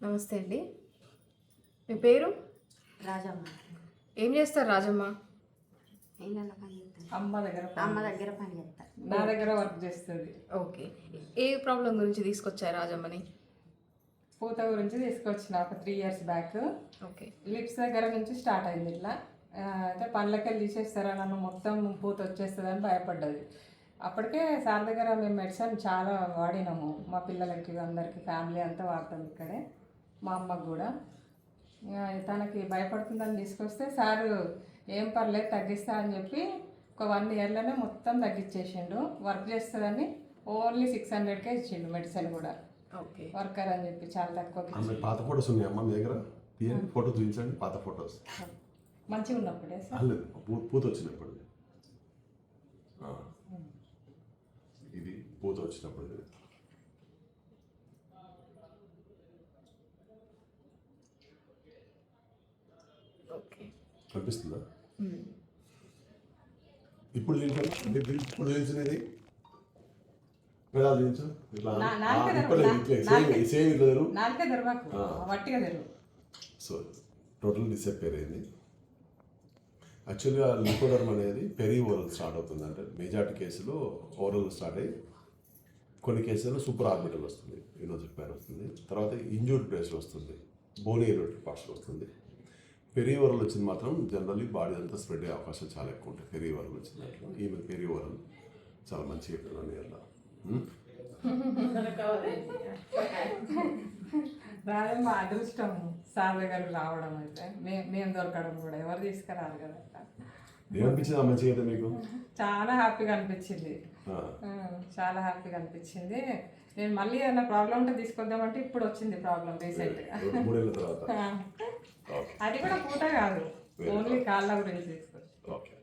నమస్తే అండి. మీ పేరు? రాజమ్మ. ఏం చేస్తారు రాజమ్మ? ఇళ్ళలో పని చేస్తాను. అమ్మ దగ్గర అమ్మ దగ్గర పని చేస్తాను. నా దగ్గర వర్క్ చేస్తుంది. ఓకే. ఏ ప్రాబ్లం గురించి తీసుకొచ్చారు రాజమ్మని? పూత గురించి తీసుకొచ్చిన ఒక 3 years బ్యాక్. ఓకే. లిప్స్ దగ్గర నుంచి స్టార్ట్ అయింది ఇట్లా. అయితే పళ్ళకెళ్ళి తీసేస్తారా నన్ను, మొత్తం పూత వచ్చేస్తుందని భయపడ్డది. అప్పటికే సార్ దగ్గర మేము మెడిసిన్ చాలా వాడినాము, మా పిల్లలకి అందరికీ, ఫ్యామిలీ అంతా వాడతాం ఇక్కడే, మా అమ్మకు కూడా. తనకి భయపడుతుందని తీసుకొస్తే సారు ఏం పర్లేదు తగ్గిస్తా అని చెప్పి ఒక 1 yearలోనే మొత్తం తగ్గించేసిండు. వర్క్ చేస్తుందని ఓన్లీ 600కే ఇచ్చిండు మెడిసిన్ కూడా. ఓకే. వర్కర్ అని చెప్పి చాలా తక్కువ. పాత ఫొటోస్ ఉన్నాయి అమ్మ మీ దగ్గర? ఫోటో చూపించండి, పాత ఫొటోస్. మంచిగా ఉన్నప్పుడే సార్. లేదు, పూత వచ్చినప్పుడు. ఇది పూత వచ్చినప్పుడు. ఓకే. కనిపిస్తుందా? ఇప్పుడు చూపించాలి. ఇప్పుడు చూపించినది చూపించు. ఇట్లా సేమ్ ఇట్లా తెరు. నాలుగే తెరవాకు, వట్టిగా తెరువు. సో టోటల్ డిసప్పేర్ అయింది. యాక్చువల్గా లిపోడర్మ్ అనేది పెరి ఓరల్ స్టార్ట్ అవుతుంది. అంటే మెజారిటీ కేసులో ఓరల్ స్టార్ట్ అయ్యి కొన్ని కేసుల్లో సూపర్ ఆర్బిటల్ వస్తుంది, ఇనోజెక్టైర్ వస్తుంది, తర్వాత ఇంజూర్డ్ ప్లేస్లో వస్తుంది, బోనీ ఎరోటిక్ పార్ట్స్లో వస్తుంది. పెరి ఓరల్ వచ్చింది మాత్రం జనరల్లీ బాడీ అంతా స్ప్రెడ్ అయ్యే అవకాశం చాలా ఎక్కువ ఉంటాయి. పెరి ఓరల్ వచ్చిన దాంట్లో ఈమె పెరి ఓరల్ చాలా మంచిగా చెప్పినాను అలా. రావడం మా అదృష్టం, సార్ దగ్గర రావడం. అయితే మేము దొరకడం కూడా ఎవరు తీసుకురారు కదా. ఏమనిపించింది మంచిగా అయితే మీకు? చాలా హ్యాపీగా అనిపించింది, చాలా హ్యాపీగా అనిపించింది. నేను మళ్ళీ ఏదైనా ప్రాబ్లం ఉంటే తీసుకొద్దామంటే ఇప్పుడు వచ్చింది ప్రాబ్లం రీసెంట్గా. 3 ఏళ్ళ తర్వాత. అది కూడా పూట కాదు, ఓన్లీ కాళ్ళ గురించి తీసుకొచ్చి. ఓకే.